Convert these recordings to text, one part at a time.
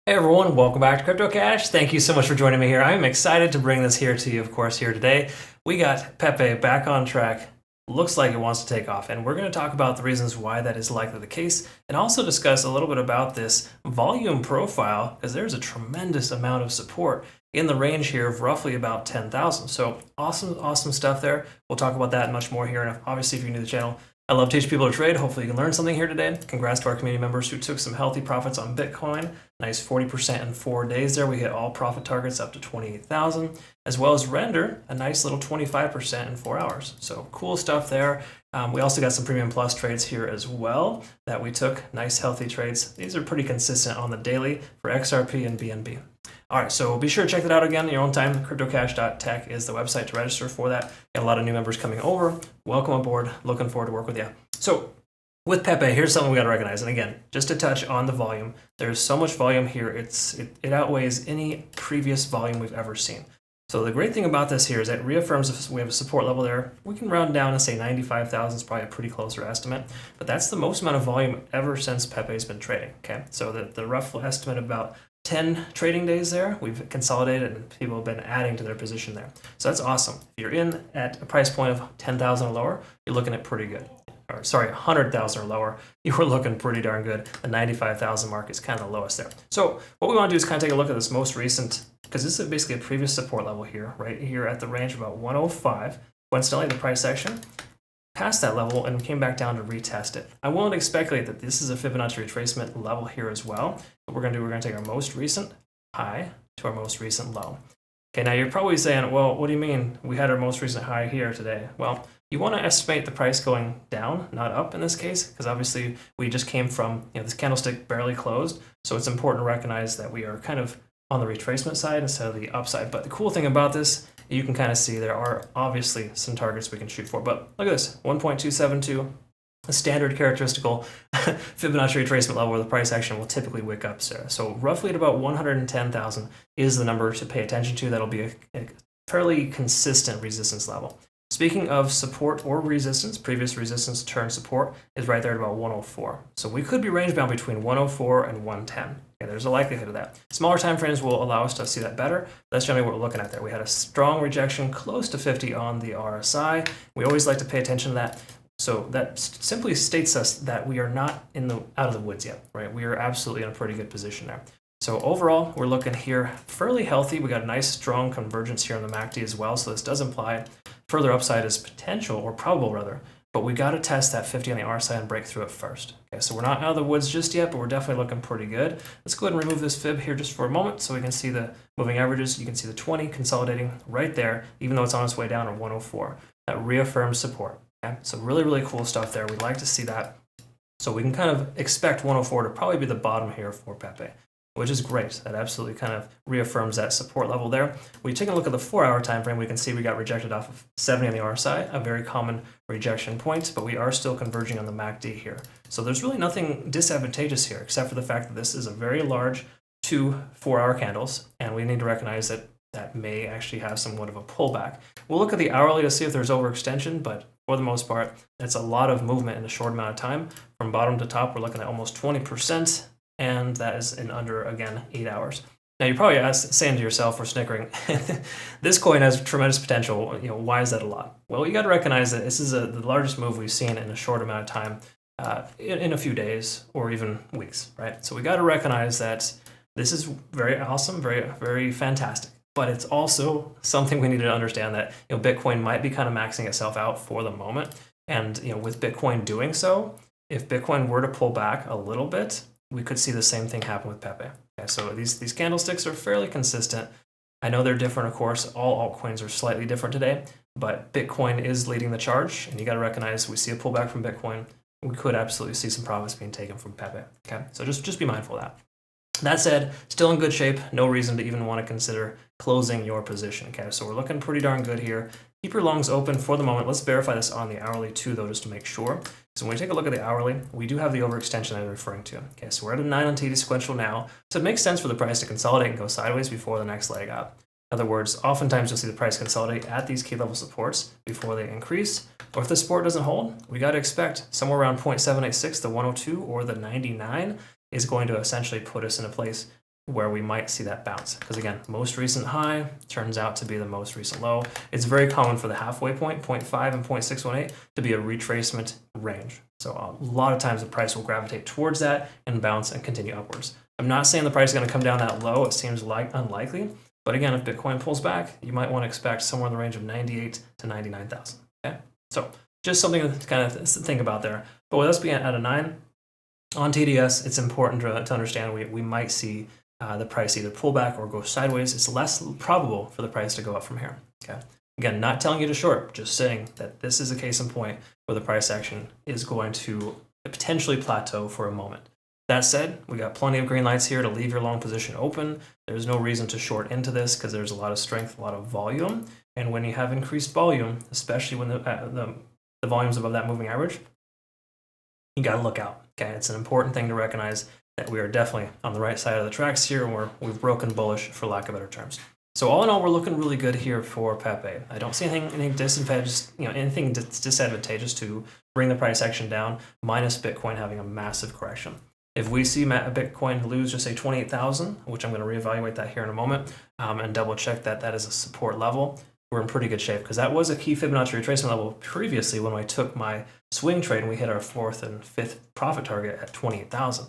Hey everyone, welcome back to Crypto Cash. Thank you so much for joining me here. I'm excited to bring this here to you, of course, here today. We got Pepe back on track. Looks like it wants to take off, and we're going to talk about the reasons why that is likely the case, and also discuss a little bit about this volume profile, because there's a tremendous amount of support in the range here of roughly about 10,000. So awesome stuff there. We'll talk about that and much more here, and obviously if you're new to the channel, I love teaching people to trade. Hopefully you can learn something here today. Congrats to our community members who took some healthy profits on Bitcoin. Nice 40% in 4 days there. We hit all profit targets up to 28,000, as well as Render, a nice little 25% in 4 hours. So cool stuff there. We also got some Premium Plus trades here as well that we took. Nice healthy trades. These are pretty consistent on the daily for XRP and BNB. All right, so be sure to check that out again in your own time. CryptoCash.tech is the website to register for that. Got a lot of new members coming over. Welcome aboard. Looking forward to work with you. So with Pepe, here's something we got to recognize. And again, just to touch on the volume, there's so much volume here. It outweighs any previous volume we've ever seen. So the great thing about this here is that it reaffirms we have a support level there. We can round down and say 95,000 is probably a pretty closer estimate, but that's the most amount of volume ever since Pepe's been trading. Okay, so the rough estimate about 10 trading days there, we've consolidated and people have been adding to their position there. So that's awesome. If you're in at a price point of 10,000 or lower, you're looking at pretty good. Or sorry, 100,000 or lower, you were looking pretty darn good. The 95,000 mark is kind of the lowest there. So what we want to do is kind of take a look at this most recent, because this is basically a previous support level here, right here at the range of about 105. Coincidentally, the price action passed that level and came back down to retest it. I won't speculate that this is a Fibonacci retracement level here as well. What we're going to do, we're going to take our most recent high to our most recent low. Okay, now you're probably saying, well, what do you mean we had our most recent high here today? Well, you want to estimate the price going down, not up in this case, because obviously we just came from, this candlestick barely closed. So it's important to recognize that we are kind of on the retracement side instead of the upside. But the cool thing about this, you can kind of see there are obviously some targets we can shoot for. But look at this, 1.272, a standard characteristical Fibonacci retracement level where the price action will typically wick up. So roughly at about 110,000 is the number to pay attention to. That'll be a fairly consistent resistance level. Speaking of support or resistance, previous resistance turn support is right there at about 104. So we could be range bound between 104 and 110. Okay, there's a likelihood of that. Smaller time frames will allow us to see that better. That's generally what we're looking at there. We had a strong rejection close to 50 on the RSI. We always like to pay attention to that. So that simply states us that we are not out of the woods yet, right? We are absolutely in a pretty good position there. So overall, we're looking here fairly healthy. We got a nice strong convergence here on the MACD as well. So this does imply further upside is potential, or probable rather, but we got to test that 50 on the RSI and break through it first. Okay, so we're not out of the woods just yet, but we're definitely looking pretty good. Let's go ahead and remove this fib here just for a moment so we can see the moving averages. You can see the 20 consolidating right there, even though it's on its way down at 104. That reaffirms support. Okay, so really cool stuff there. We'd like to see that. So we can kind of expect 104 to probably be the bottom here for Pepe, which is great. That absolutely kind of reaffirms that support level there. We take a look at the 4-hour time frame, we can see we got rejected off of 70 on the RSI, a very common rejection point, but we are still converging on the MACD here. So there's really nothing disadvantageous here, except for the fact that this is a very large 2 4-hour candles, and we need to recognize that that may actually have somewhat of a pullback. We'll look at the hourly to see if there's overextension, but for the most part, it's a lot of movement in a short amount of time. From bottom to top, we're looking at almost 20%. And that is in under, again, 8 hours. Now, you're probably saying to yourself or snickering, this coin has tremendous potential. Why is that a lot? Well, you got to recognize that this is the largest move we've seen in a short amount of time, in a few days or even weeks, right? So we got to recognize that this is very awesome, very fantastic. But it's also something we need to understand that Bitcoin might be kind of maxing itself out for the moment. And with Bitcoin doing so, if Bitcoin were to pull back a little bit, we could see the same thing happen with Pepe. Okay, so these candlesticks are fairly consistent. I know they're different, of course. All altcoins are slightly different today, but Bitcoin is leading the charge, and you got to recognize we see a pullback from Bitcoin. We could absolutely see some profits being taken from Pepe. Okay, so just be mindful of that. That said, still in good shape. No reason to even want to consider closing your position. Okay, so we're looking pretty darn good here. Keep your longs open for the moment. Let's verify this on the hourly too, though, just to make sure. So when we take a look at the hourly, we do have the overextension I'm referring to. Okay, so we're at a 9 on TD sequential now. So it makes sense for the price to consolidate and go sideways before the next leg up. In other words, oftentimes you'll see the price consolidate at these key level supports before they increase. Or if the support doesn't hold, we got to expect somewhere around 0.786, the 102 or the 99 is going to essentially put us in a place where we might see that bounce. Because again, most recent high turns out to be the most recent low. It's very common for the halfway point, 0.5 and 0.618, to be a retracement range. So a lot of times the price will gravitate towards that and bounce and continue upwards. I'm not saying the price is going to come down that low. It seems like unlikely. But again, if Bitcoin pulls back, you might want to expect somewhere in the range of 98 to 99,000. Okay, so just something to kind of think about there. But with us being at a 9 on TDS, it's important to understand we might see the price either pull back or go sideways. It's less probable for the price to go up from here. Okay. Again, not telling you to short, just saying that this is a case in point where the price action is going to potentially plateau for a moment. That said, we got plenty of green lights here to leave your long position open. There's no reason to short into this because there's a lot of strength, a lot of volume. And when you have increased volume, especially when the volume's above that moving average, you got to look out. Okay, it's an important thing to recognize that we are definitely on the right side of the tracks here, and we've broken bullish, for lack of better terms. So all in all, we're looking really good here for Pepe. I don't see anything disadvantageous, anything disadvantageous to bring the price action down, minus Bitcoin having a massive correction. If we see Bitcoin lose, just say 28,000, which I'm going to reevaluate that here in a moment, and double check that that is a support level, we're in pretty good shape, because that was a key Fibonacci retracement level previously when I took my swing trade and we hit our 4th and 5th profit target at 28,000.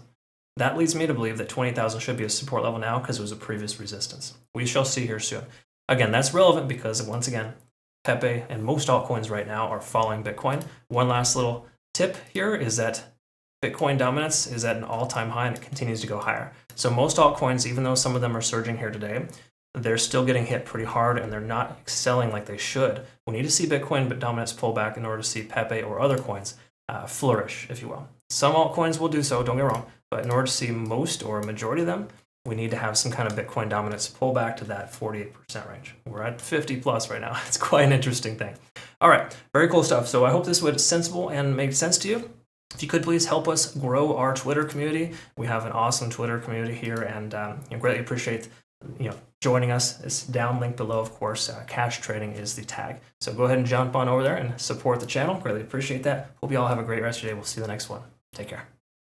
That leads me to believe that 20,000 should be a support level now because it was a previous resistance. We shall see here soon. Again, that's relevant because, once again, Pepe and most altcoins right now are following Bitcoin. One last little tip here is that Bitcoin dominance is at an all-time high and it continues to go higher. So most altcoins, even though some of them are surging here today, they're still getting hit pretty hard and they're not excelling like they should. We need to see Bitcoin dominance pull back in order to see Pepe or other coins flourish, if you will. Some altcoins will do so, don't get me wrong, but in order to see most or a majority of them, we need to have some kind of Bitcoin dominance pull back to that 48% range. We're at 50 plus right now. It's quite an interesting thing. All right, very cool stuff. So I hope this was sensible and made sense to you. If you could please help us grow our Twitter community. We have an awesome Twitter community here, and greatly appreciate joining us. It's down linked below, of course. Cash trading is the tag. So go ahead and jump on over there and support the channel. Greatly appreciate that. Hope you all have a great rest of your day. We'll see you in the next one. Take care.